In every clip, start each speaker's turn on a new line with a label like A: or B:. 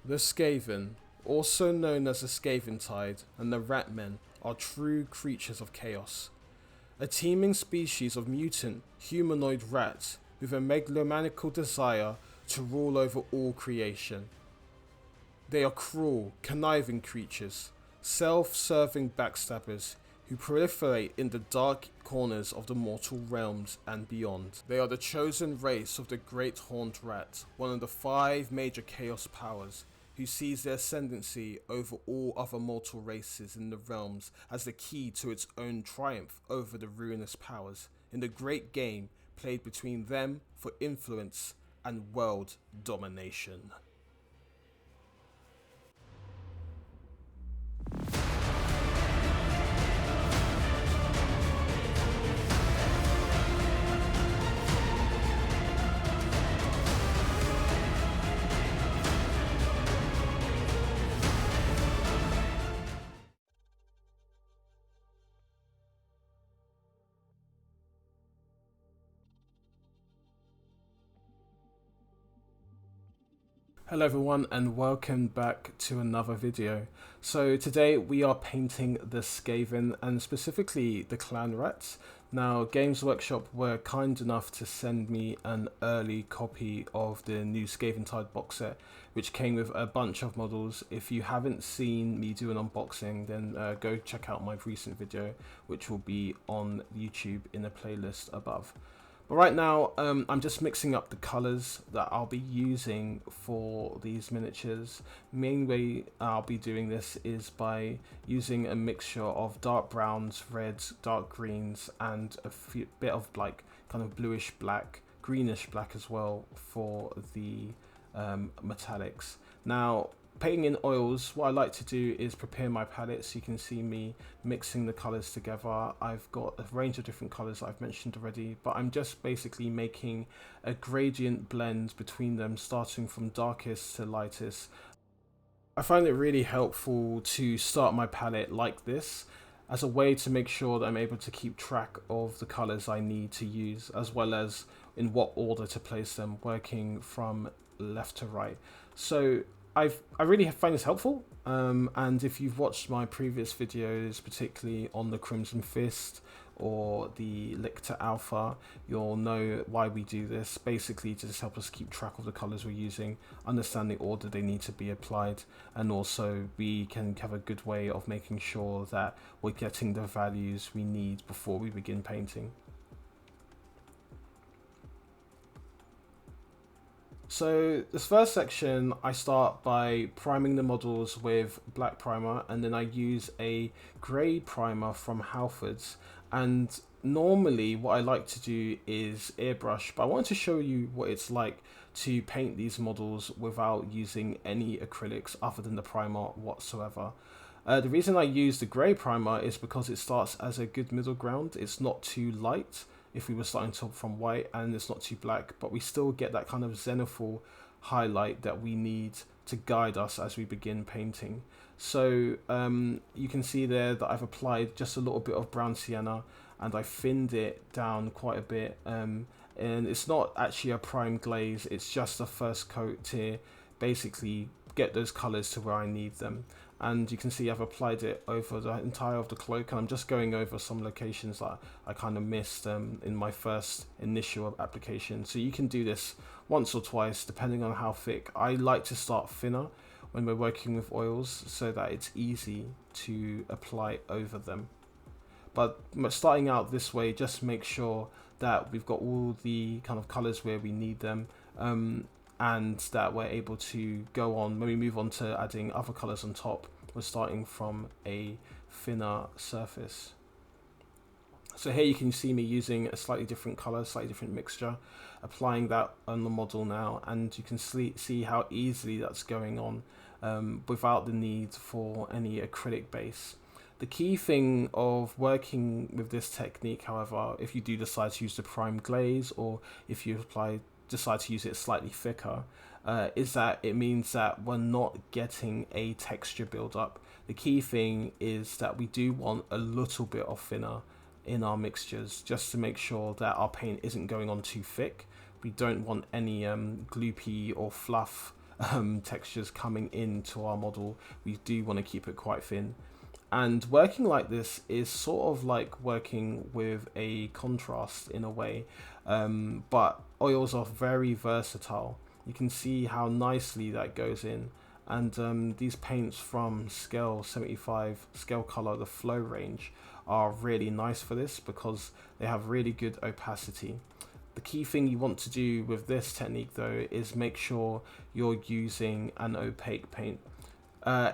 A: The Skaven, also known as the Skaventide and the Ratmen, are true creatures of chaos. A teeming species of mutant humanoid rats with a megalomaniacal desire to rule over all creation. They are cruel, conniving creatures, self-serving backstabbers who proliferate in the dark corners of the mortal realms and beyond. They are the chosen race of the Great Horned Rat, one of the 5 major chaos powers, who sees their ascendancy over all other mortal races in the realms as the key to its own triumph over the ruinous powers in the great game played between them for influence and world domination. Hello everyone and welcome back to another video. So today we are painting the Skaven and specifically the clan rats. Now Games Workshop were kind enough to send me an early copy of the new Skaventide box set, which came with a bunch of models. If you haven't seen me do an unboxing, then go check out my recent video, which will be on YouTube in the playlist above. But right now, I'm just mixing up the colours that I'll be using for these miniatures. Main way I'll be doing this is by using a mixture of dark browns, reds, dark greens, and a bit of like kind of bluish black, greenish black as well for the metallics. Now, painting in oils, what I like to do is prepare my palette so you can see me mixing the colours together. I've got a range of different colours that I've mentioned already, but I'm just basically making a gradient blend between them, starting from darkest to lightest. I find it really helpful to start my palette like this as a way to make sure that I'm able to keep track of the colours I need to use, as well as in what order to place them, working from left to right. So I really find this helpful, and if you've watched my previous videos, particularly on the Crimson Fist or the Lictor Alpha, you'll know why we do this. Basically to just help us keep track of the colours we're using, understand the order they need to be applied, and also we can have a good way of making sure that we're getting the values we need before we begin painting. So this first section, I start by priming the models with black primer, and then I use a grey primer from Halfords. And normally what I like to do is airbrush, but I wanted to show you what it's like to paint these models without using any acrylics other than the primer whatsoever. The reason I use the grey primer is because it starts as a good middle ground. It's not too light if we were starting from white, and it's not too black, but we still get that kind of zenithal highlight that we need to guide us as we begin painting. So you can see there that I've applied just a little bit of brown sienna and I thinned it down quite a bit, and it's not actually a prime glaze, it's just a first coat to basically get those colors to where I need them. And you can see I've applied it over the entire of the cloak, and I'm just going over some locations that I kind of missed in my first initial application. So you can do this once or twice depending on how thick. I like to start thinner when we're working with oils so that it's easy to apply over them. But starting out this way, just make sure that we've got all the kind of colors where we need them, and that we're able to go on when we move on to adding other colors on top. We're starting from a thinner surface. So here you can see me using a slightly different color, slightly different mixture, applying that on the model now, and you can see how easily that's going on without the need for any acrylic base. The key thing of working with this technique, however, if you do decide to use the prime glaze, or if you decide to use it slightly thicker, is that it means that we're not getting a texture build up. The key thing is that we do want a little bit of thinner in our mixtures, just to make sure that our paint isn't going on too thick. We don't want any gloopy or fluff textures coming into our model, we do want to keep it quite thin. And working like this is sort of like working with a contrast in a way, but oils are very versatile. You can see how nicely that goes in. And these paints from Scale 75, Scale Color, the Flow range, are really nice for this because they have really good opacity. The key thing you want to do with this technique though is make sure you're using an opaque paint.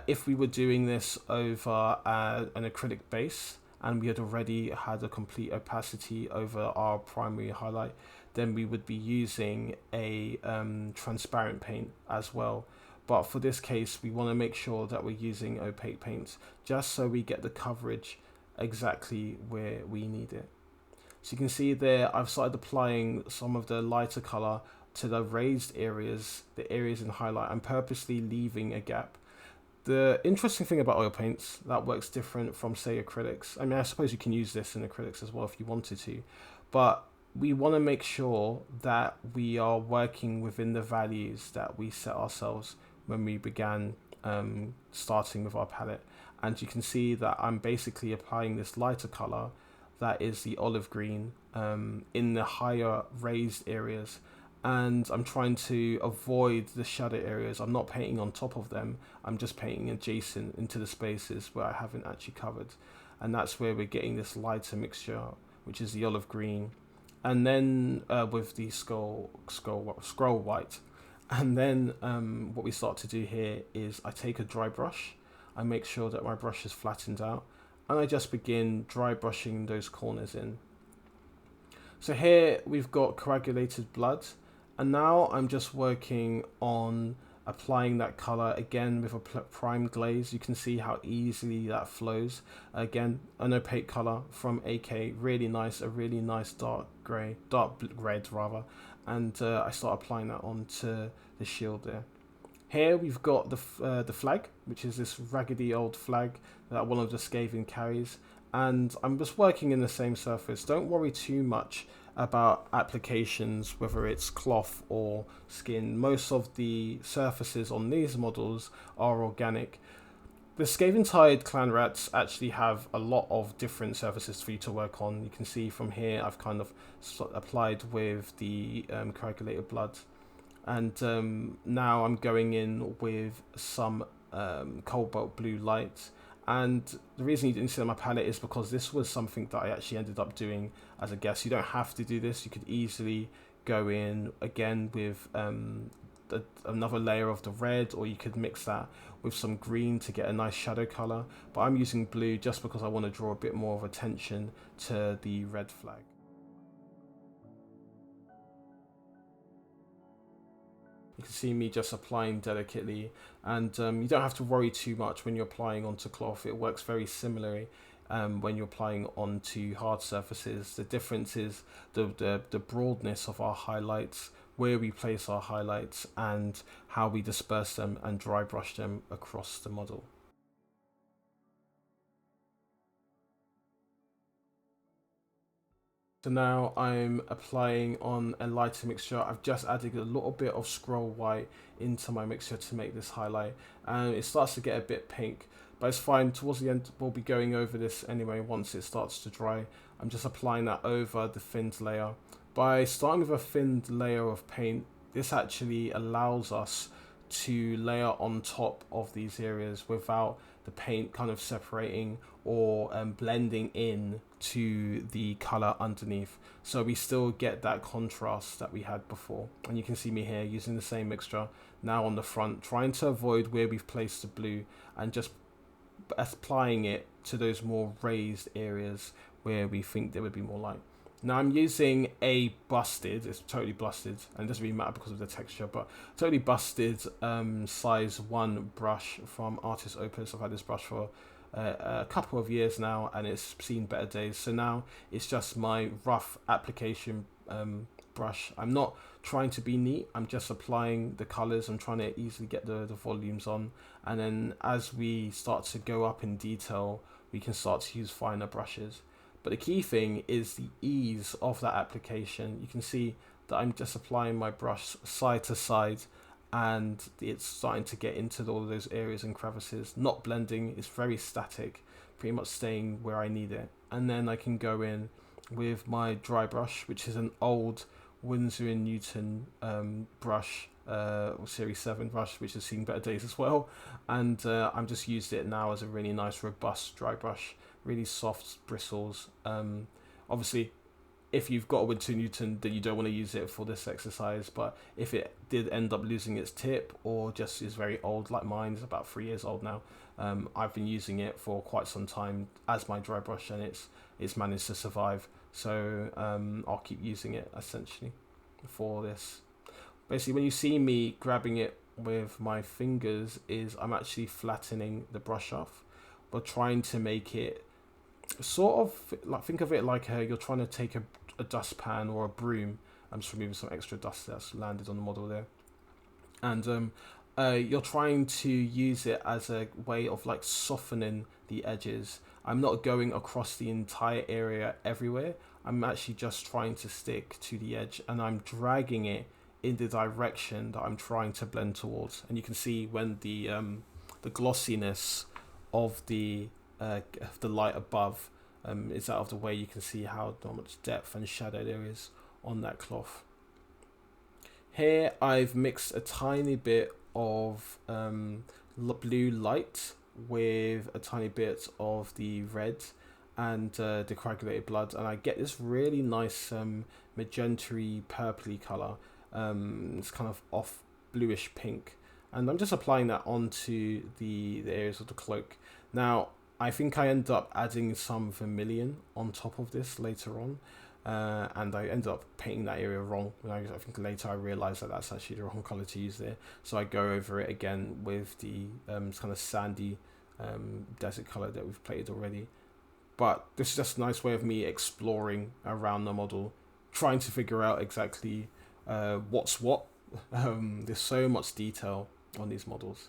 A: If we were doing this over an acrylic base and we had already had a complete opacity over our primary highlight, then we would be using a transparent paint as well. But for this case, we want to make sure that we're using opaque paints just so we get the coverage exactly where we need it. So you can see there, I've started applying some of the lighter color to the raised areas, the areas in highlight. I'm purposely leaving a gap. The interesting thing about oil paints, that works different from, say, acrylics. I mean, I suppose you can use this in acrylics as well if you wanted to, but we want to make sure that we are working within the values that we set ourselves when we began starting with our palette. And you can see that I'm basically applying this lighter color, that is the olive green, in the higher raised areas, and I'm trying to avoid the shadow areas. I'm not painting on top of them, I'm just painting adjacent into the spaces where I haven't actually covered, and that's where we're getting this lighter mixture, which is the olive green, and then with the scroll white. And then what we start to do here is I take a dry brush, I make sure that my brush is flattened out, and I just begin dry brushing those corners in. So here we've got coagulated blood, and now I'm just working on applying that color again with a prime glaze. You can see how easily that flows. Again, an opaque color from AK, really nice, a really nice dark red rather, and I start applying that onto the shield there. Here we've got the flag, which is this raggedy old flag that one of the Skaven carries, and I'm just working in the same surface. Don't worry too much about applications, whether it's cloth or skin. Most of the surfaces on these models are organic. The Skaventide clan rats actually have a lot of different surfaces for you to work on. You can see from here I've kind of applied with the coagulated blood, and now I'm going in with some cobalt blue light. And the reason you didn't see it on my palette is because this was something that I actually ended up doing as a guest. You don't have to do this. You could easily go in again with another layer of the red, or you could mix that with some green to get a nice shadow color. But I'm using blue just because I want to draw a bit more of attention to the red flag. You can see me just applying delicately, and you don't have to worry too much when you're applying onto cloth. It works very similarly when you're applying onto hard surfaces. The difference is the broadness of our highlights, where we place our highlights, and how we disperse them and dry brush them across the model. So now I'm applying on a lighter mixture. I've just added a little bit of scroll white into my mixture to make this highlight, and it starts to get a bit pink, but it's fine. Towards the end we'll be going over this anyway once it starts to dry. I'm just applying that over the thinned layer. By starting with a thinned layer of paint, this actually allows us to layer on top of these areas without the paint kind of separating or blending in to the color underneath, so we still get that contrast that we had before. And you can see me here using the same mixture now on the front, trying to avoid where we've placed the blue and just applying it to those more raised areas where we think there would be more light. Now I'm using a busted, it's totally busted, and it doesn't really matter because of the texture, but totally busted size 1 brush from artist Opus. I've had this brush for a couple of years now, and it's seen better days. So now it's just my rough application brush. I'm not trying to be neat, I'm just applying the colors. I'm trying to easily get the volumes on, and then as we start to go up in detail, we can start to use finer brushes. But the key thing is the ease of that application. You can see that I'm just applying my brush side to side, and it's starting to get into all of those areas and crevices. Not blending, it's very static, pretty much staying where I need it. And then I can go in with my dry brush, which is an old Winsor & Newton brush, or Series 7 brush, which has seen better days as well. And I'm just used it now as a really nice robust dry brush, really soft bristles. Obviously, if you've got a Winsor & Newton, then you don't want to use it for this exercise, but if it did end up losing its tip or just is very old, like mine is about 3 years old now, I've been using it for quite some time as my dry brush, and it's managed to survive. So I'll keep using it essentially for this. Basically, when you see me grabbing it with my fingers, is I'm actually flattening the brush off, but trying to make it sort of like, think of it like you're trying to take a dustpan or a broom. I'm just removing some extra dust that's landed on the model there, and you're trying to use it as a way of like softening the edges. I'm not going across the entire area everywhere. I'm actually just trying to stick to the edge, and I'm dragging it in the direction that I'm trying to blend towards. And you can see when the glossiness of the light above is out of the way, you can see how much depth and shadow there is on that cloth. Here I've mixed a tiny bit of blue light with a tiny bit of the red and the coagulated blood, and I get this really nice magenta-y purpley colour. It's kind of off bluish pink, and I'm just applying that onto the areas of the cloak. Now I think I end up adding some vermilion on top of this later on, and I ended up painting that area wrong. I think later I realised that that's actually the wrong colour to use there, so I go over it again with the kind of sandy desert colour that we've painted already. But this is just a nice way of me exploring around the model, trying to figure out exactly what's what. There's so much detail on these models.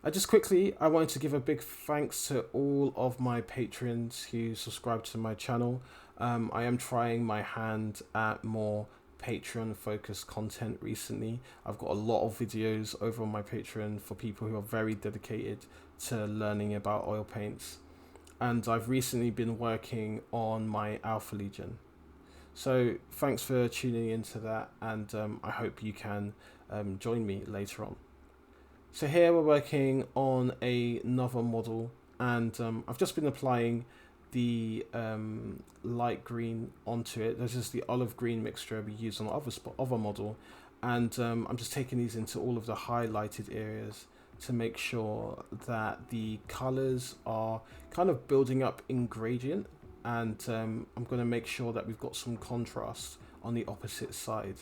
A: I wanted to give a big thanks to all of my patrons who subscribe to my channel. I am trying my hand at more Patreon focused content recently. I've got a lot of videos over on my Patreon for people who are very dedicated to learning about oil paints, and I've recently been working on my Alpha Legion. So thanks for tuning into that, and I hope you can join me later on. So here we're working on another model, and I've just been applying the light green onto it. This is the olive green mixture we use on the other model, and I'm just taking these into all of the highlighted areas to make sure that the colors are kind of building up in gradient, and I'm going to make sure that we've got some contrast on the opposite side.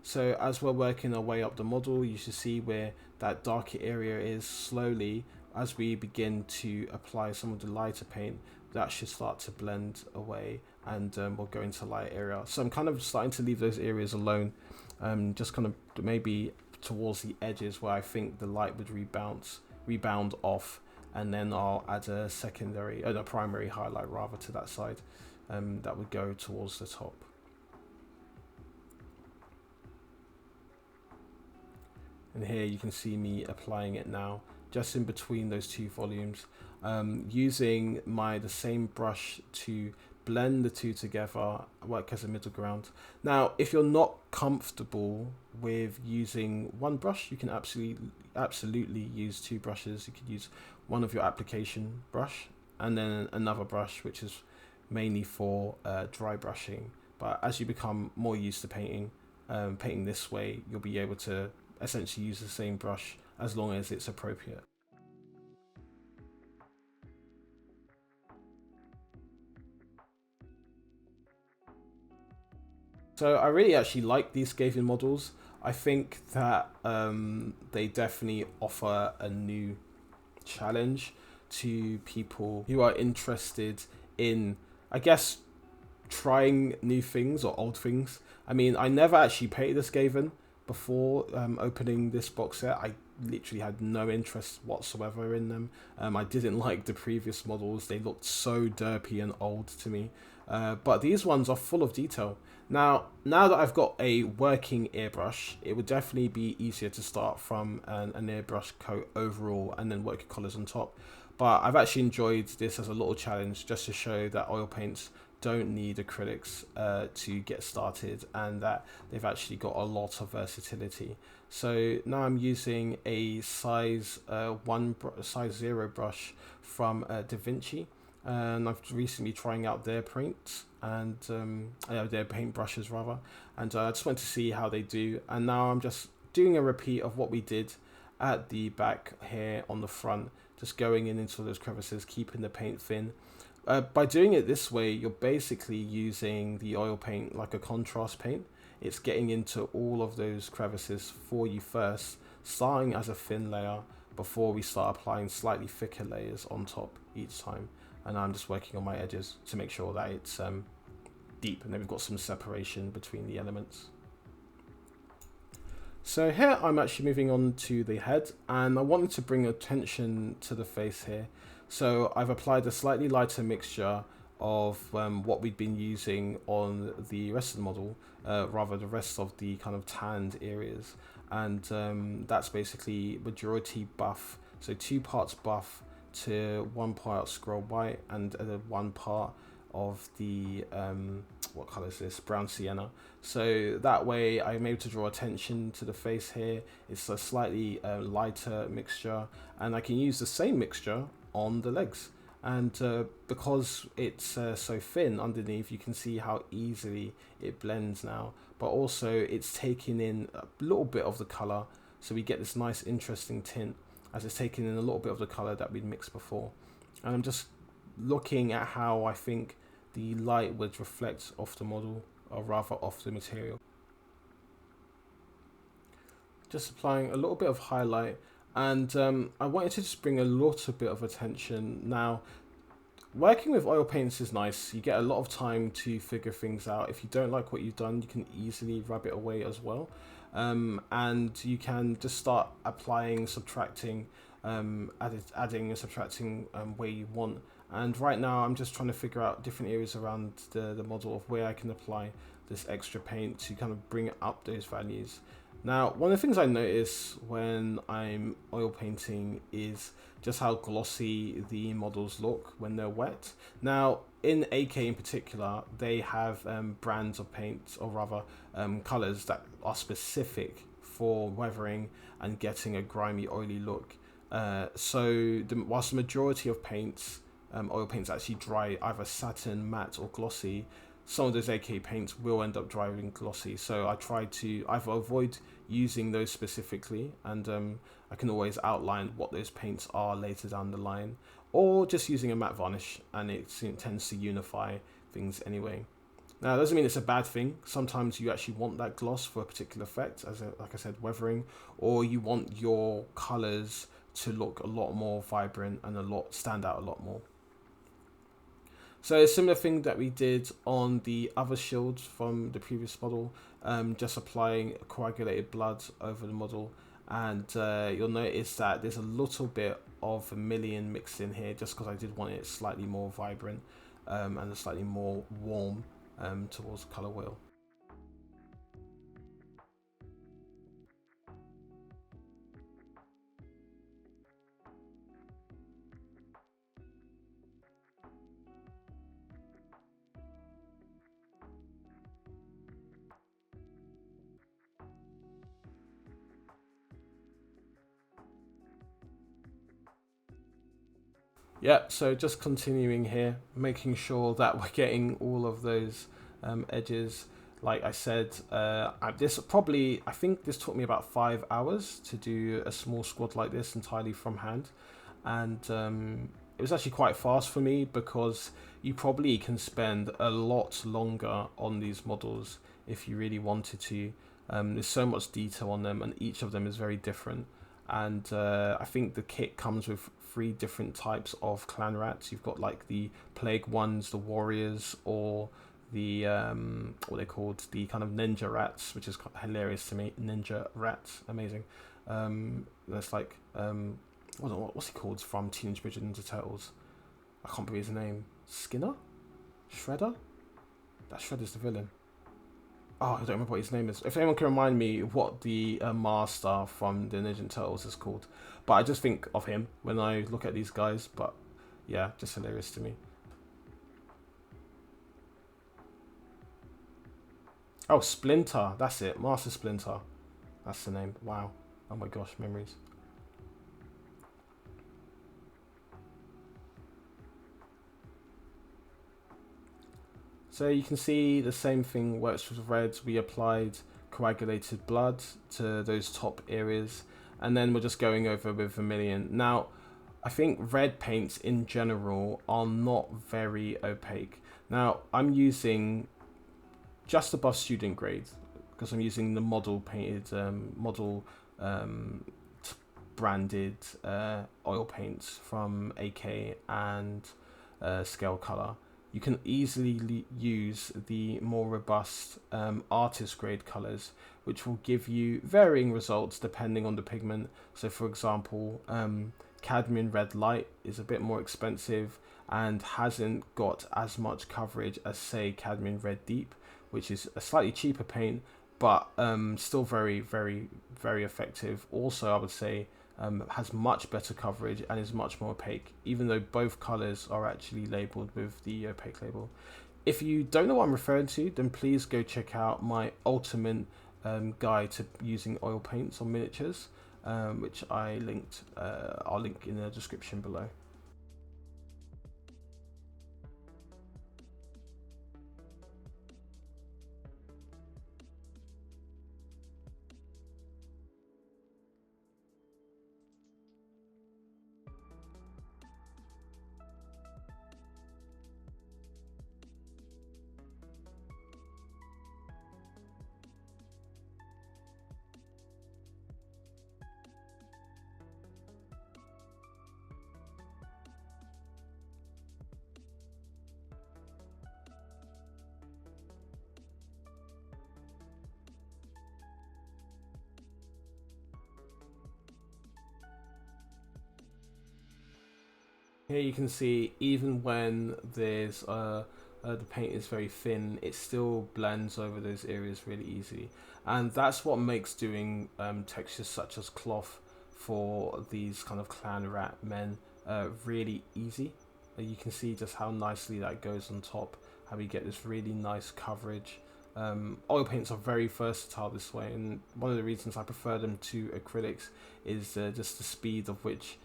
A: So as we're working our way up the model, you should see where that darker area is. Slowly, as we begin to apply some of the lighter paint, that should start to blend away, and we'll go into light area. So I'm kind of starting to leave those areas alone, just kind of maybe towards the edges where I think the light would rebound off, and then I'll add a primary highlight rather to that side that would go towards the top. And here you can see me applying it now, just in between those two volumes, using the same brush to blend the two together, work as a middle ground. Now, if you're not comfortable with using one brush, you can absolutely use two brushes. You could use one of your application brush and then another brush which is mainly for dry brushing. But as you become more used to painting this way, you'll be able to essentially use the same brush as long as it's appropriate. So I really actually like these Skaven models. I think that they definitely offer a new challenge to people who are interested in, I guess, trying new things or old things. I mean, I never actually painted a Skaven before opening this box set. I literally had no interest whatsoever in them. I didn't like the previous models. They looked so derpy and old to me. but these ones are full of detail. Now that I've got a working airbrush, it would definitely be easier to start from an airbrush coat overall and then work your colours on top. But I've actually enjoyed this as a little challenge just to show that oil paints don't need acrylics to get started, and that they've actually got a lot of versatility. So now I'm using a size 0 brush from Da Vinci, and I've recently trying out their paints and their paint brushes rather, and I just went to see how they do. And now I'm just doing a repeat of what we did at the back here on the front, just going in into those crevices, keeping the paint thin. By doing it this way, you're basically using the oil paint like a contrast paint. It's getting into all of those crevices for you first, starting as a thin layer before we start applying slightly thicker layers on top each time. And I'm just working on my edges to make sure that it's deep, and then we've got some separation between the elements. So here I'm actually moving on to the head, and I wanted to bring attention to the face here. So I've applied a slightly lighter mixture of what we've been using on the rest of the model, rather the rest of the kind of tanned areas. And that's basically majority buff, so 2 parts buff to 1 part scroll white, and 1 part of the what color is this, brown sienna. So that way I'm able to draw attention to the face here. It's a slightly lighter mixture, and I can use the same mixture on the legs. And because it's so thin underneath, you can see how easily it blends now, but also it's taking in a little bit of the color, so we get this nice interesting tint as it's taking in a little bit of the color that we'd mixed before. And I'm just looking at how I think the light would reflect off the model, or rather off the material. Just applying a little bit of highlight, and I wanted to just bring a little bit of attention. Now, working with oil paints is nice. You get a lot of time to figure things out. If you don't like what you've done, you can easily rub it away as well. And you can just start applying, subtracting, adding and subtracting where you want. And right now I'm just trying to figure out different areas around the model of where I can apply this extra paint to kind of bring up those values. Now, one of the things I notice when I'm oil painting is just how glossy the models look when they're wet. Now, in AK in particular, they have brands of paints, or rather colors that are specific for weathering and getting a grimy, oily look. Whilst the majority of paints, oil paints actually dry either satin, matte or glossy, some of those AK paints will end up drying glossy. So I try to either avoid using those specifically, and I can always outline what those paints are later down the line, or just using a matte varnish, and it tends to unify things anyway. Now, it doesn't mean it's a bad thing. Sometimes you actually want that gloss for a particular effect, like I said, weathering, or you want your colors to look a lot more vibrant and stand out a lot more. So a similar thing that we did on the other shields from the previous model, just applying coagulated blood over the model, and you'll notice that there's a little bit of vermilion mixed in here, just because I did want it slightly more vibrant and slightly more warm towards color wheel. Yeah, so just continuing here, making sure that we're getting all of those edges. Like I said, I think this took me about 5 hours to do a small squad like this entirely from hand. And it was actually quite fast for me, because you probably can spend a lot longer on these models if you really wanted to. There's so much detail on them, and each of them is very different. And I think the kit comes with 3 different types of clan rats. You've got like the plague ones, the warriors, or the what they're called, the kind of ninja rats, which is hilarious to me. Ninja rats, amazing. That's like what's he called from Teenage Mutant Ninja Turtles? I can't believe his name. Skinner, Shredder. That Shredder's the villain. Oh, I don't remember what his name is. If anyone can remind me what the master from the Ninja Turtles is called. But I just think of him when I look at these guys. But yeah, just hilarious to me. Oh, Splinter. That's it. Master Splinter. That's the name. Wow. Oh my gosh, memories. So you can see the same thing works with red. We applied coagulated blood to those top areas, and then we're just going over with vermilion. Now, I think red paints in general are not very opaque. Now, I'm using just above student grade because I'm using the model painted, um, branded oil paints from AK and Scale Color. You can easily use the more robust artist grade colors, which will give you varying results depending on the pigment. So for example, cadmium red light is a bit more expensive and hasn't got as much coverage as say cadmium red deep, which is a slightly cheaper paint, but still very effective. Also, I would say has much better coverage and is much more opaque, even though both colors are actually labeled with the opaque label. If you don't know what I'm referring to, then please go check out my ultimate guide to using oil paints on miniatures, which I linked. I'll link in the description below. Here you can see even when there's the paint is very thin, it still blends over those areas really easily, and that's what makes doing textures such as cloth for these kind of clan rat men really easy. You can see just how nicely that goes on top, how we get this really nice coverage. Oil paints are very versatile this way, and one of the reasons I prefer them to acrylics is just the speed of which,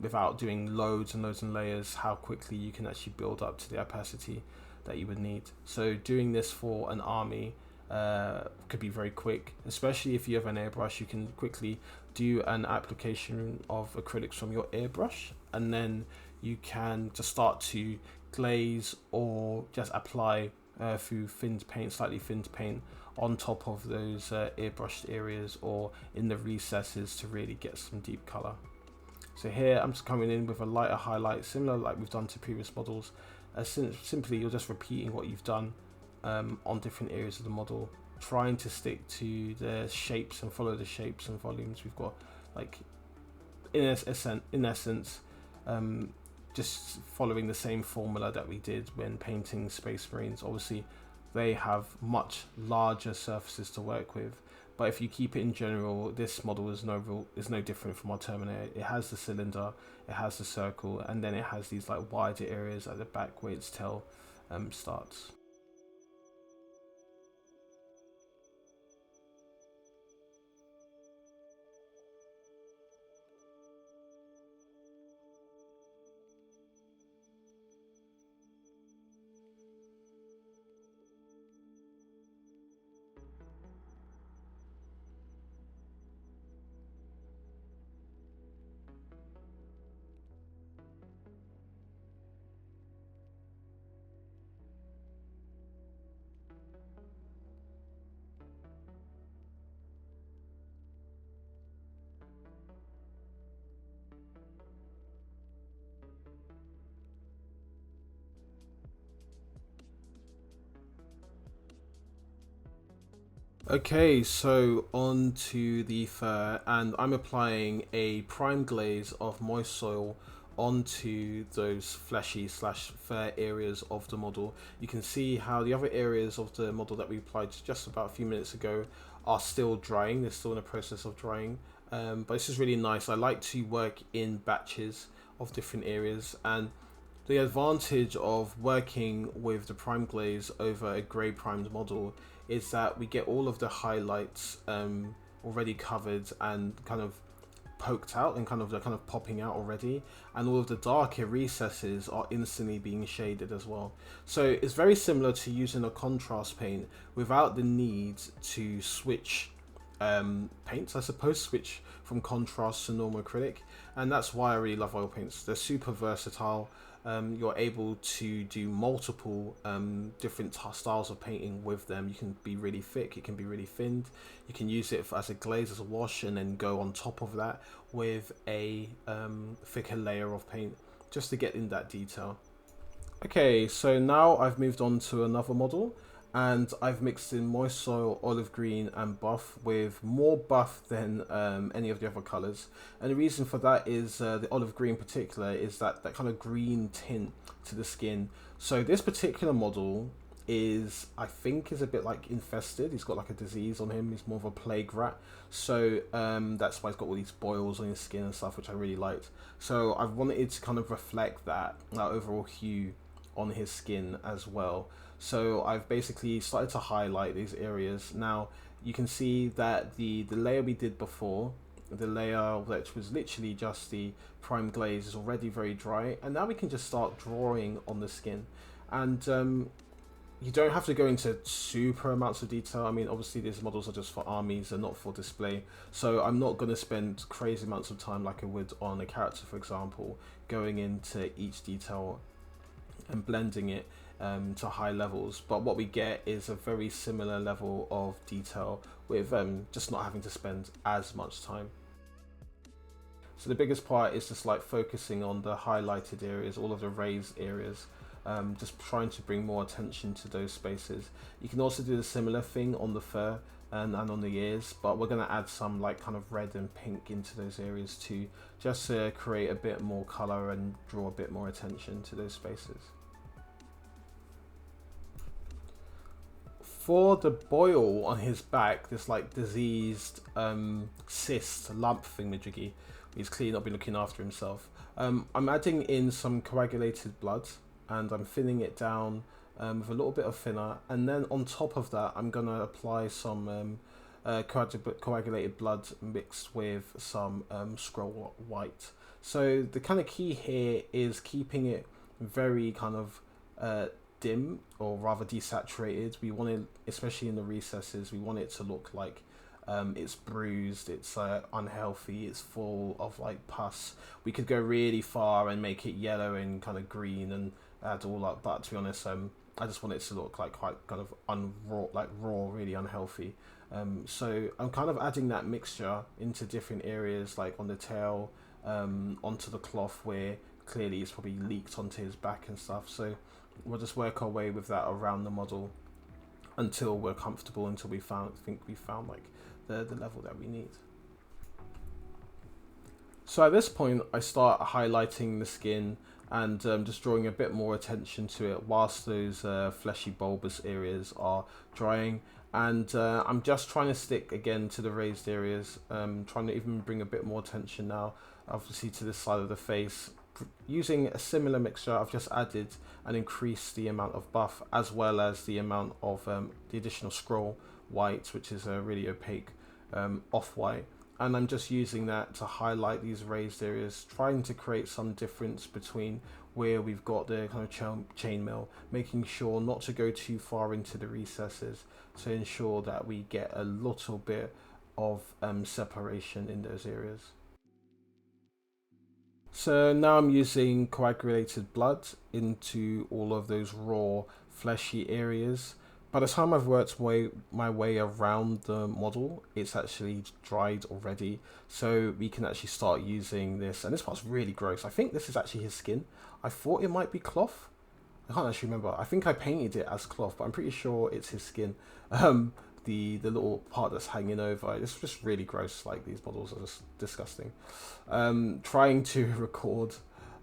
A: without doing loads and loads and layers, how quickly you can actually build up to the opacity that you would need. So doing this for an army could be very quick, especially if you have an airbrush. You can quickly do an application of acrylics from your airbrush, and then you can just start to glaze or just apply through thinned paint, slightly thinned paint on top of those airbrushed areas or in the recesses to really get some deep color. So here I'm just coming in with a lighter highlight, similar like we've done to previous models. Simply you're just repeating what you've done on different areas of the model, trying to stick to the shapes and follow the shapes and volumes we've got, like in essence just following the same formula that we did when painting Space Marines. Obviously they have much larger surfaces to work with, but if you keep it in general, this model is no different from our Terminator. It has the cylinder, it has the circle, and then it has these like wider areas at the back where its tail starts. Okay, so on to the fur, and I'm applying a prime glaze of moist soil onto those fleshy slash fur areas of the model, you can see how the other areas of the model that we applied just about a few minutes ago are still drying. They're still in the process of drying. But this is really nice. I like to work in batches of different areas, and the advantage of working with the prime glaze over a grey primed model is that we get all of the highlights already covered and kind of poked out, and they're kind of popping out already, and all of the darker recesses are instantly being shaded as well. So it's very similar to using a contrast paint without the need to switch paints, I suppose, switch from contrast to normal acrylic. And that's why I really love oil paints. They're super versatile. You're able to do multiple different styles of painting with them. You can be really thick, it can be really thin. You can use it as a glaze, as a wash, and then go on top of that with a thicker layer of paint just to get in that detail. Okay, so now I've moved on to another model, and I've mixed in moist soil, olive green and buff, with more buff than any of the other colours. And the reason for that is the olive green in particular is that kind of green tint to the skin. So this particular model is, I think, is a bit like infested. He's got like a disease on him. He's more of a plague rat. So that's why he's got all these boils on his skin and stuff, which I really liked. So I wanted to kind of reflect that overall hue on his skin as well. So I've basically started to highlight these areas. Now you can see that the layer we did before, the layer which was literally just the prime glaze, is already very dry, and now we can just start drawing on the skin. And you don't have to go into super amounts of detail. I mean, obviously these models are just for armies and not for display, so I'm not going to spend crazy amounts of time like I would on a character, for example, going into each detail and blending it to high levels. But what we get is a very similar level of detail with just not having to spend as much time. So the biggest part is just like focusing on the highlighted areas, all of the raised areas, just trying to bring more attention to those spaces. You can also do the similar thing on the fur and on the ears, but we're going to add some like kind of red and pink into those areas too, just to create a bit more color and draw a bit more attention to those spaces. For the boil on his back, this like diseased cyst lump thingamajiggy, he's clearly not been looking after himself. I'm adding in some coagulated blood, and I'm thinning it down with a little bit of thinner, and then on top of that I'm gonna apply some coagulated blood mixed with some scroll white. So the kind of key here is keeping it very kind of dim, or rather desaturated. We want it, especially in the recesses, we want it to look like it's bruised, it's unhealthy, it's full of like pus. We could go really far and make it yellow and kind of green and add all that, but to be honest, I just want it to look like quite kind of raw, really unhealthy. So I'm kind of adding that mixture into different areas, like on the tail, onto the cloth where clearly it's probably leaked onto his back and stuff. So we'll just work our way with that around the model until we're comfortable, until we think we found like the level that we need. So at this point I start highlighting the skin and just drawing a bit more attention to it whilst those fleshy bulbous areas are drying. And I'm just trying to stick again to the raised areas, trying to even bring a bit more attention now obviously to this side of the face. Using a similar mixture, I've just added and increased the amount of buff as well as the amount of the additional scroll white, which is a really opaque off-white, and I'm just using that to highlight these raised areas, trying to create some difference between where we've got the kind of chainmail, making sure not to go too far into the recesses to ensure that we get a little bit of separation in those areas. So now I'm using coagulated blood into all of those raw fleshy areas. By the time I've worked my way around the model, it's actually dried already, so we can actually start using this. And this part's really gross. I think this is actually his skin. I thought it might be cloth. I can't actually remember. I think I painted it as cloth, but I'm pretty sure it's his skin. The little part that's hanging over, it's just really gross. Like, these models are just disgusting. Trying to record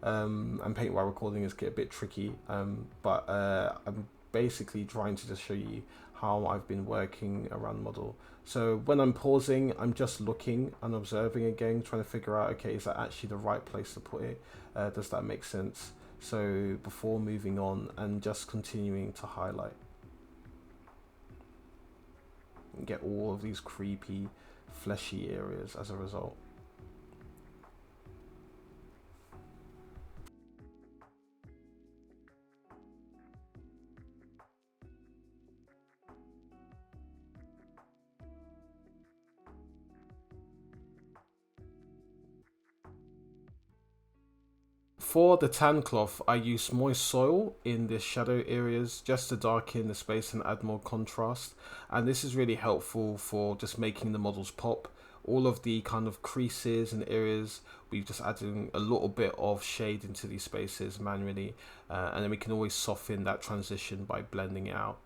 A: and paint while recording is get a bit tricky, but I'm basically trying to just show you how I've been working around the model. So when I'm pausing, I'm just looking and observing again, trying to figure out, okay, is that actually the right place to put it? Does that make sense? So before moving on and just continuing to highlight. And get all of these creepy, fleshy areas as a result. For the tan cloth, I use moist soil in the shadow areas just to darken the space and add more contrast. And this is really helpful for just making the models pop. All of the kind of creases and areas, we've just adding a little bit of shade into these spaces manually. And then we can always soften that transition by blending it out.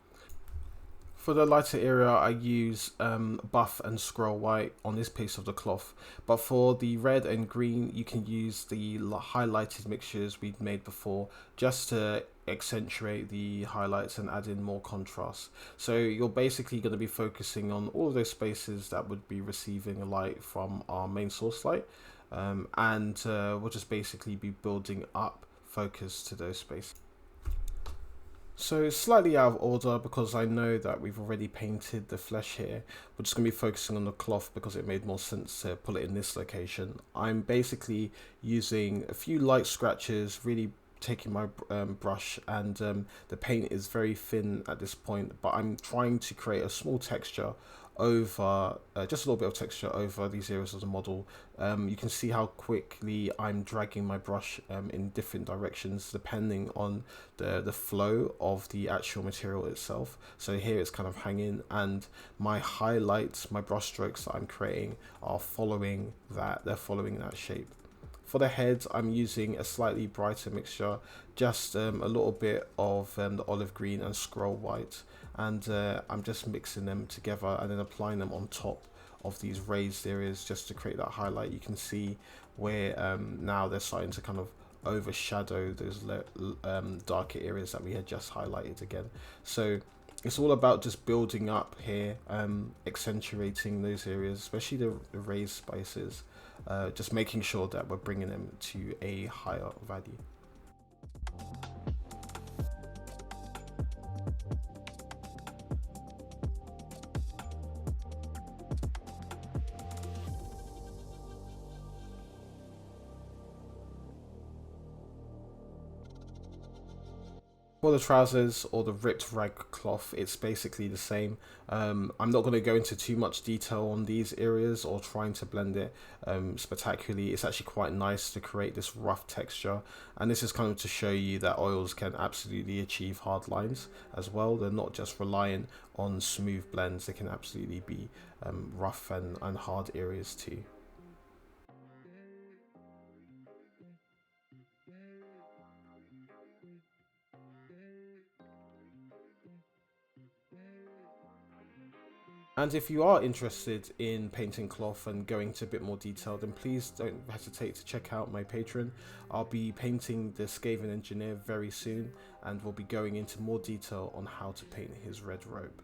A: For the lighter area, I use buff and scroll white on this piece of the cloth, but for the red and green, you can use the highlighted mixtures we'd made before just to accentuate the highlights and add in more contrast. So you're basically going to be focusing on all of those spaces that would be receiving a light from our main source light, and we'll just basically be building up focus to those spaces. So slightly out of order because I know that we've already painted the flesh here. We're just going to be focusing on the cloth because it made more sense to pull it in this location. I'm basically using a few light scratches, really taking my brush, and the paint is very thin at this point, but I'm trying to create a small texture over just a little bit of texture over these areas of the model. You can see how quickly I'm dragging my brush in different directions depending on the flow of the actual material itself. So here it's kind of hanging, and my highlights, my brush strokes that I'm creating are following that, they're following that shape. For the heads, I'm using a slightly brighter mixture, just a little bit of the olive green and scroll white, and I'm just mixing them together and then applying them on top of these raised areas just to create that highlight. You can see where now they're starting to kind of overshadow those darker areas that we had just highlighted again. So it's all about just building up here, accentuating those areas, especially the raised spaces, just making sure that we're bringing them to a higher value. For the trousers or the ripped rag cloth, it's basically the same. I'm not going to go into too much detail on these areas or trying to blend it spectacularly. It's actually quite nice to create this rough texture, and this is kind of to show you that oils can absolutely achieve hard lines as well. They're not just reliant on smooth blends, they can absolutely be rough and hard areas too. And if you are interested in painting cloth and going to a bit more detail, then please don't hesitate to check out my Patreon. I'll be painting the Skaven engineer very soon, and we'll be going into more detail on how to paint his red robe.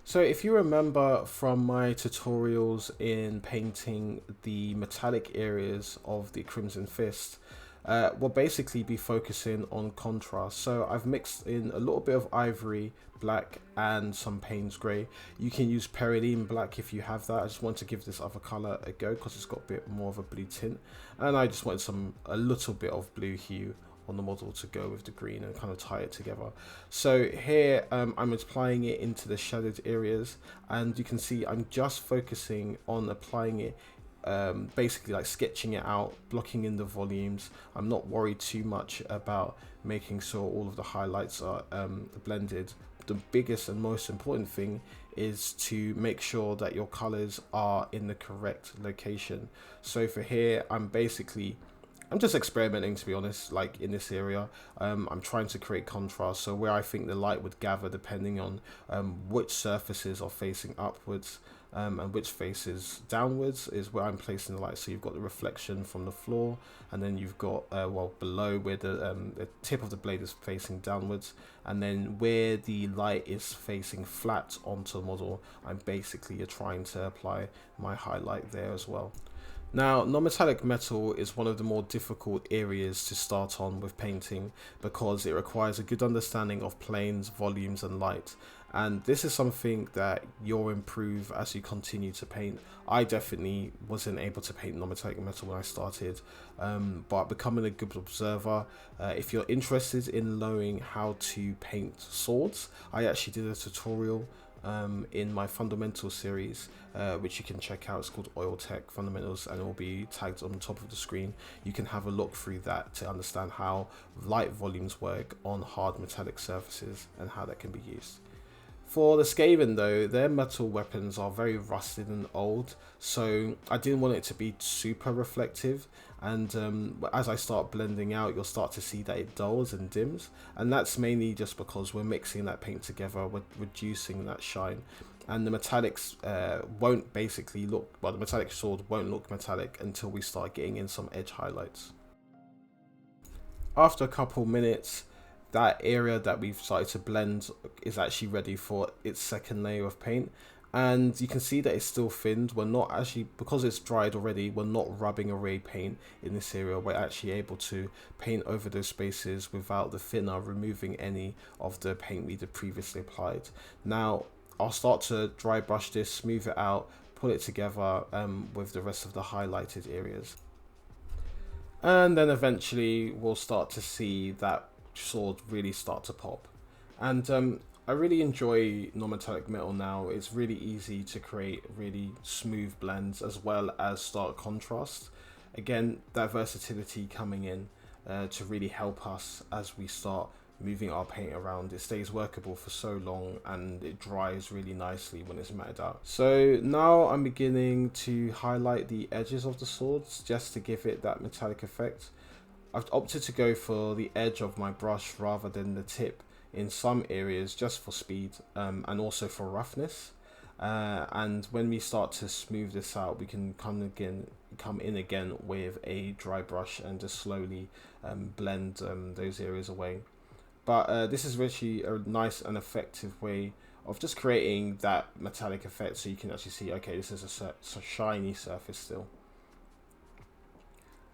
A: So if you remember from my tutorials in painting the metallic areas of the Crimson Fist, we'll basically be focusing on contrast. So I've mixed in a little bit of ivory black and some Payne's grey. You can use Peridine black if you have that. I just want to give this other colour a go because it's got a bit more of a blue tint, and I just wanted a little bit of blue hue on the model to go with the green and kind of tie it together. So here I'm applying it into the shadowed areas, and you can see I'm just focusing on applying it, basically like sketching it out, blocking in the volumes. I'm not worried too much about making sure all of the highlights are blended. The biggest and most important thing is to make sure that your colors are in the correct location. So for here, I'm basically I'm just experimenting, to be honest, like in this area. I'm trying to create contrast, so where I think the light would gather depending on which surfaces are facing upwards and which faces downwards is where I'm placing the light. So you've got the reflection from the floor, and then you've got well, below where the tip of the blade is facing downwards, and then where the light is facing flat onto the model, I'm basically trying to apply my highlight there as well. Now, non-metallic metal is one of the more difficult areas to start on with painting because it requires a good understanding of planes, volumes and light. And this is something that you'll improve as you continue to paint. I definitely wasn't able to paint non-metallic metal when I started, but becoming a good observer, if you're interested in knowing how to paint swords, I actually did a tutorial in my fundamental series, which you can check out. It's called Oil Tech Fundamentals, and it will be tagged on the top of the screen. You can have a look through that to understand how light volumes work on hard metallic surfaces and how that can be used. For the Skaven though, their metal weapons are very rusted and old, so I didn't want it to be super reflective, and as I start blending out, you'll start to see that it dulls and dims, and that's mainly just because we're mixing that paint together, we're reducing that shine, and the metallics won't basically look, well, the metallic sword won't look metallic until we start getting in some edge highlights. After a couple minutes, that area that we've started to blend is actually ready for its second layer of paint, and you can see that it's still thinned. We're not actually, because it's dried already, we're not rubbing away paint in this area. We're actually able to paint over those spaces without the thinner removing any of the paint we had previously applied. Now I'll start to dry brush this, smooth it out, pull it together with the rest of the highlighted areas, and then eventually we'll start to see that sword really start to pop. And I really enjoy non-metallic metal now. It's really easy to create really smooth blends as well as stark contrast. Again, that versatility coming in to really help us as we start moving our paint around. It stays workable for so long and it dries really nicely when it's matted out. So now I'm beginning to highlight the edges of the swords just to give it that metallic effect. I've opted to go for the edge of my brush rather than the tip in some areas, just for speed and also for roughness. And when we start to smooth this out, we can come in again with a dry brush and just slowly blend those areas away. But this is really a nice and effective way of just creating that metallic effect, so you can actually see, okay, this is a shiny surface still.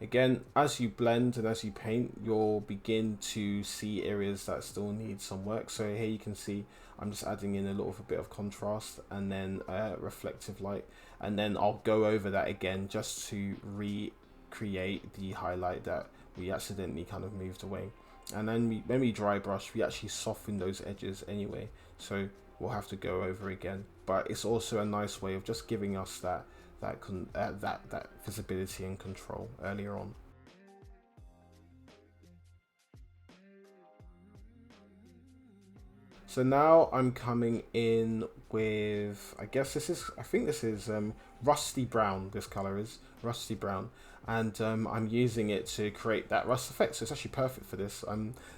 A: Again, as you blend and as you paint, you'll begin to see areas that still need some work. So here you can see I'm just adding in a little bit of contrast and then reflective light, and then I'll go over that again just to recreate the highlight that we accidentally kind of moved away. And then when we dry brush, we actually soften those edges anyway, so we'll have to go over again. But it's also a nice way of just giving us that visibility and control earlier on. So now I'm coming in with, I think this is rusty brown. This color is rusty brown, and I'm using it to create that rust effect, so it's actually perfect for this.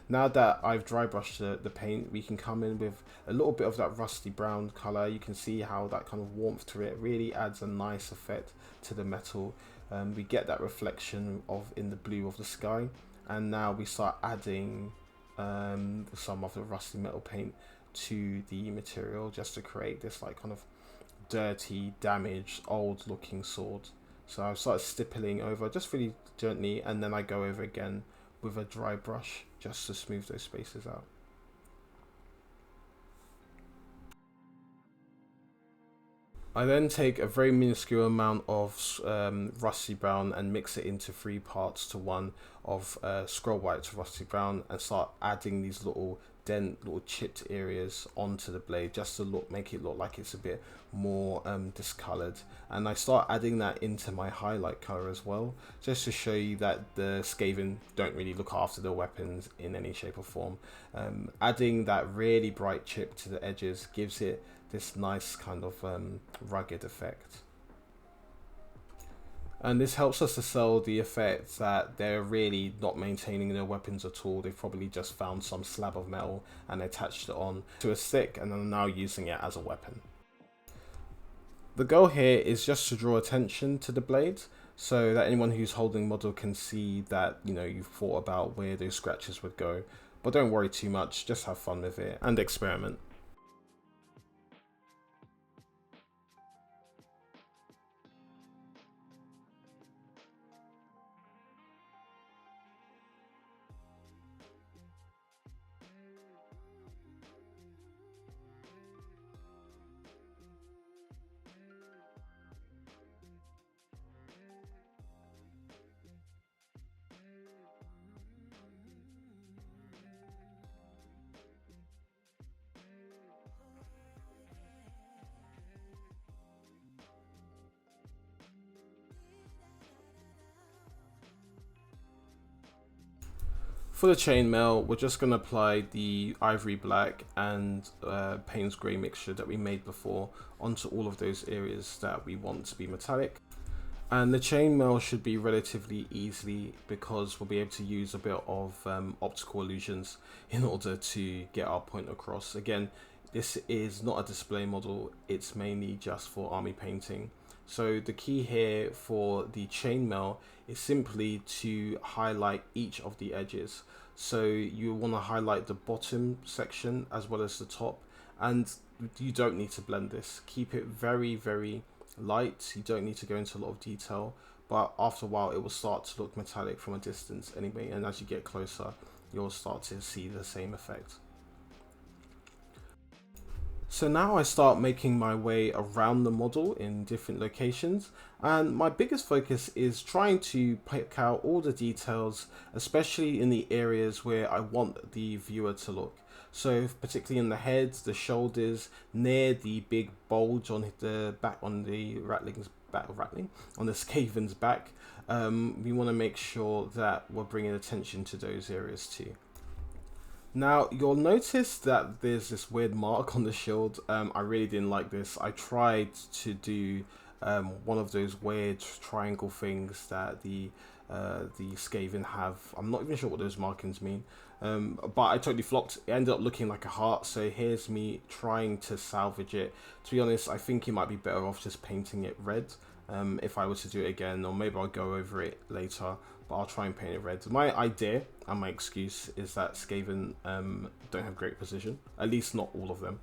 A: Now that I've dry brushed the paint, we can come in with a little bit of that rusty brown color. You can see how that kind of warmth to it really adds a nice effect to the metal. We get that reflection in the blue of the sky, and now we start adding some of the rusty metal paint to the material just to create this like kind of dirty, damaged, old looking sword. So I start stippling over just really gently, and then I go over again with a dry brush just to smooth those spaces out. I then take a very minuscule amount of rusty brown and mix it into 3 parts to 1 of scroll white to rusty brown, and start adding these little chipped areas onto the blade just to make it look like it's a bit more discolored. And I start adding that into my highlight color as well, just to show you that the Skaven don't really look after their weapons in any shape or form. Adding that really bright chip to the edges gives it this nice kind of rugged effect. And this helps us to sell the effect that they're really not maintaining their weapons at all. They've probably just found some slab of metal and attached it on to a stick and are now using it as a weapon. The goal here is just to draw attention to the blade so that anyone who's holding model can see that, you know, you've thought about where those scratches would go. But don't worry too much, just have fun with it and experiment. For the chainmail, we're just going to apply the ivory black and Payne's grey mixture that we made before onto all of those areas that we want to be metallic. And the chainmail should be relatively easy because we'll be able to use a bit of optical illusions in order to get our point across. Again, this is not a display model, it's mainly just for army painting. So the key here for the chainmail is simply to highlight each of the edges. So you want to highlight the bottom section as well as the top, and you don't need to blend this. Keep it very, very light. You don't need to go into a lot of detail, but after a while it will start to look metallic from a distance anyway, and as you get closer you'll start to see the same effect. So now I start making my way around the model in different locations, and my biggest focus is trying to pick out all the details, especially in the areas where I want the viewer to look. So particularly in the heads, the shoulders, near the big bulge on the back, on the on the Skaven's back, we want to make sure that we're bringing attention to those areas too. Now, you'll notice that there's this weird mark on the shield. I really didn't like this. I tried to do one of those weird triangle things that the Skaven have. I'm not even sure what those markings mean, but I totally flopped. It ended up looking like a heart, so here's me trying to salvage it. To be honest, I think you might be better off just painting it red if I were to do it again, or maybe I'll go over it later. But I'll try and paint it red. My idea and my excuse is that Skaven don't have great precision, at least not all of them,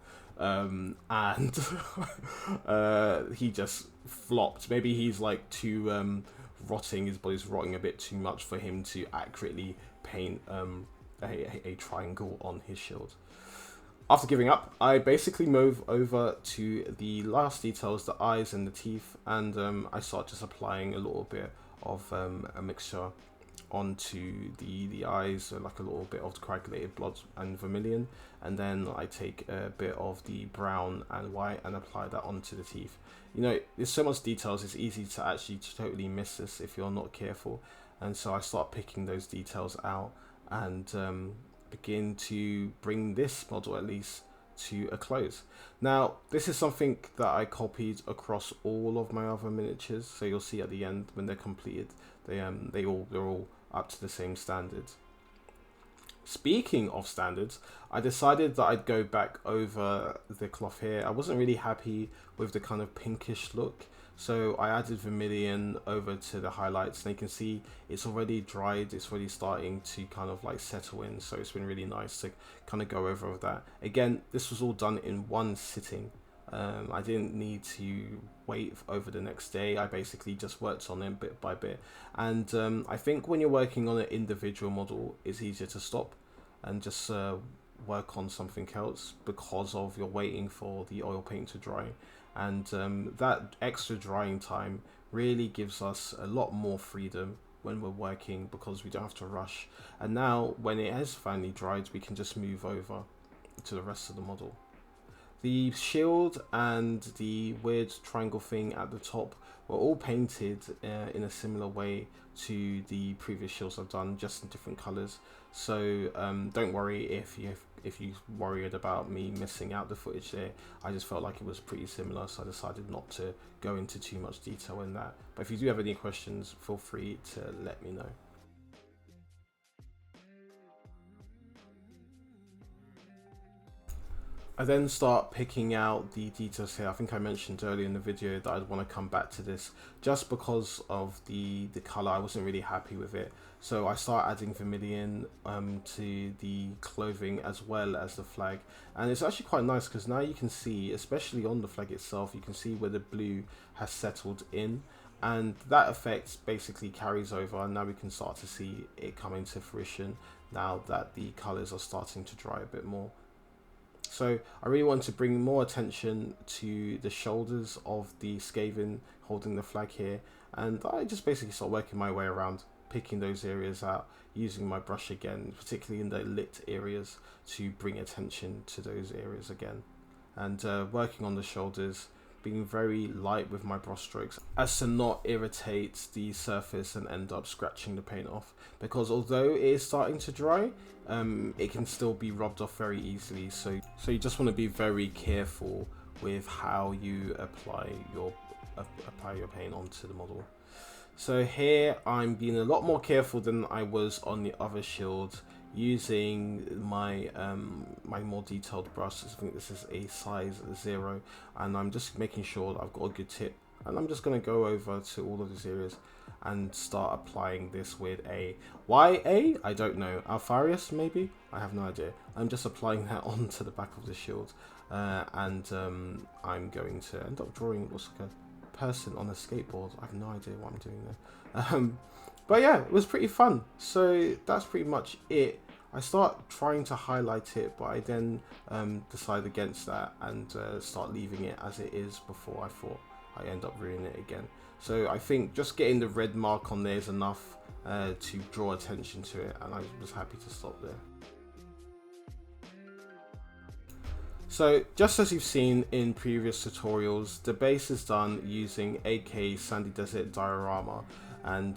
A: and he just flopped. Maybe he's like too rotting, his body's rotting a bit too much for him to accurately paint a triangle on his shield. After giving up, I basically move over to the last details, the eyes and the teeth, and I start just applying a little bit of a mixture onto the eyes, so like a little bit of coagulated blood and vermilion, and then I take a bit of the brown and white and apply that onto the teeth. You know, there's so much details, it's easy to actually totally miss this if you're not careful, and so I start picking those details out and begin to bring this model at least to a close. Now, this is something that I copied across all of my other miniatures, so you'll see at the end when they're completed, they're all up to the same standards. Speaking of standards, I decided that I'd go back over the cloth here. I wasn't really happy with the kind of pinkish look, so I added vermilion over to the highlights, and you can see it's already dried, it's already starting to kind of like settle in, so it's been really nice to kind of go over that. Again, this was all done in one sitting. I didn't need to wait over the next day. I basically just worked on it bit by bit, and I think when you're working on an individual model, it's easier to stop and just work on something else because of you're waiting for the oil paint to dry, and that extra drying time really gives us a lot more freedom when we're working because we don't have to rush. And now when it has finally dried, we can just move over to the rest of the model. The shield and the weird triangle thing at the top were all painted in a similar way to the previous shields I've done, just in different colors. So don't worry if you worried about me missing out the footage there. I just felt like it was pretty similar, so I decided not to go into too much detail in that. But if you do have any questions, feel free to let me know. I then start picking out the details here. I think I mentioned earlier in the video that I'd want to come back to this just because of the color. I wasn't really happy with it. So I start adding vermilion to the clothing as well as the flag. And it's actually quite nice because now you can see, especially on the flag itself, you can see where the blue has settled in. And that effect basically carries over, and now we can start to see it come into fruition now that the colors are starting to dry a bit more. So I really want to bring more attention to the shoulders of the Skaven holding the flag here, and I just basically start working my way around, picking those areas out, using my brush again, particularly in the lit areas, to bring attention to those areas again, and working on the shoulders, being very light with my brush strokes as to not irritate the surface and end up scratching the paint off, because although it is starting to dry, it can still be rubbed off very easily. So you just want to be very careful with how you apply your paint onto the model. So here I'm being a lot more careful than I was on the other shield, using my my more detailed brush. I think this is a size 0, and I'm just making sure that I've got a good tip, and I'm just going to go over to all of these areas and start applying this with a I don't know, Alfarius maybe, I have no idea. I'm just applying that onto the back of the shield, and I'm going to end up drawing what's like a person on a skateboard. I have no idea what I'm doing there. But yeah, it was pretty fun. So that's pretty much it. I start trying to highlight it, but I then decide against that and start leaving it as it is before I thought I end up ruining it again. So I think just getting the red mark on there is enough to draw attention to it, and I was happy to stop there. So just as you've seen in previous tutorials, the base is done using AK Sandy Desert diorama, and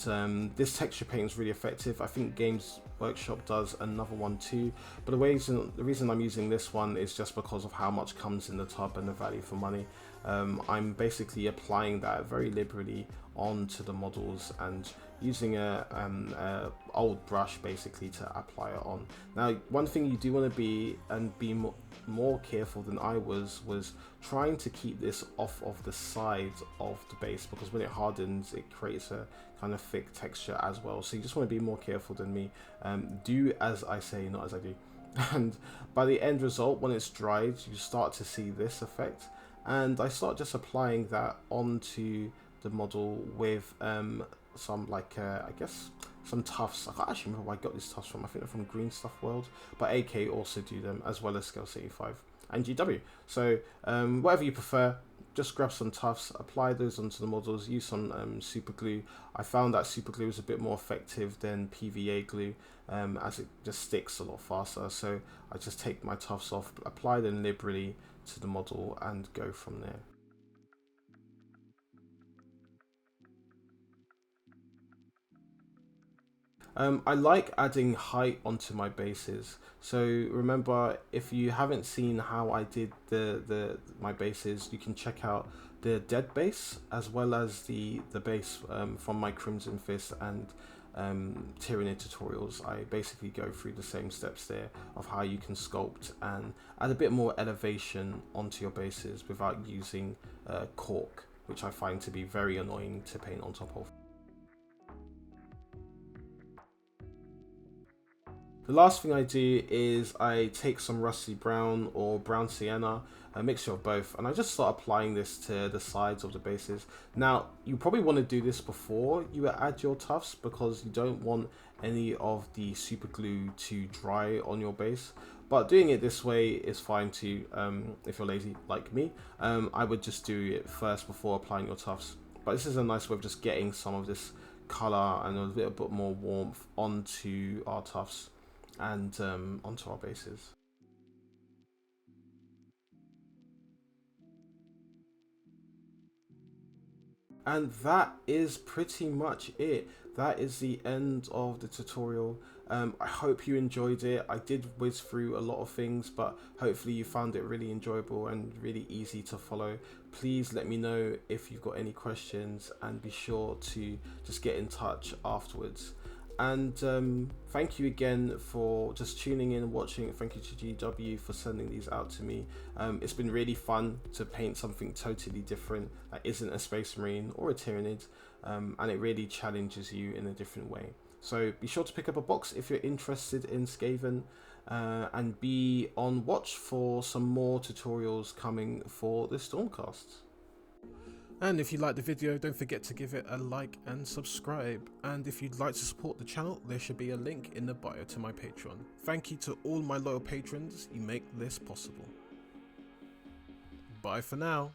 A: this texture paint is really effective. I think Games Workshop does another one too, but the reason I'm using this one is just because of how much comes in the tub and the value for money. I'm basically applying that very liberally onto the models and using a old brush basically to apply it on. Now, one thing you do want to be more careful than I was trying to keep this off of the sides of the base, because when it hardens it creates a kind of thick texture as well. So you just want to be more careful than me. Do as I say, not as I do. And by the end result, when it's dried, you start to see this effect, and I start just applying that onto the model with some like I guess some tufts. I can't actually remember where I got these tufts from. I think they're from Green Stuff World, but AK also do them, as well as Scale 75 and GW. So whatever you prefer, just grab some tufts, apply those onto the models, use some super glue. I found that super glue is a bit more effective than PVA glue, as it just sticks a lot faster. So I just take my tufts off, apply them liberally to the model, and go from there. I like adding height onto my bases. So remember, if you haven't seen how I did my bases, you can check out the dead base as well as the base from my Crimson Fist and Tyranid tutorials. I basically go through the same steps there of how you can sculpt and add a bit more elevation onto your bases without using cork, which I find to be very annoying to paint on top of. The last thing I do is I take some rusty brown or brown sienna, a mixture of both, and I just start applying this to the sides of the bases. Now, you probably want to do this before you add your tufts, because you don't want any of the super glue to dry on your base. But doing it this way is fine too, if you're lazy like me. I would just do it first before applying your tufts. But this is a nice way of just getting some of this color and a bit more warmth onto our tufts and onto our bases. And that is pretty much it. That is the end of the tutorial. I hope you enjoyed it. I did whiz through a lot of things, but hopefully you found it really enjoyable and really easy to follow. Please let me know if you've got any questions, and be sure to just get in touch afterwards. And thank you again for just tuning in and watching. Thank you to GW for sending these out to me. It's been really fun to paint something totally different that isn't a Space Marine or a Tyranid, and it really challenges you in a different way. So be sure to pick up a box if you're interested in Skaven, and be on watch for some more tutorials coming for the Stormcast. And if you liked the video, don't forget to give it a like and subscribe. And if you'd like to support the channel, there should be a link in the bio to my Patreon. Thank you to all my loyal patrons, you make this possible. Bye for now.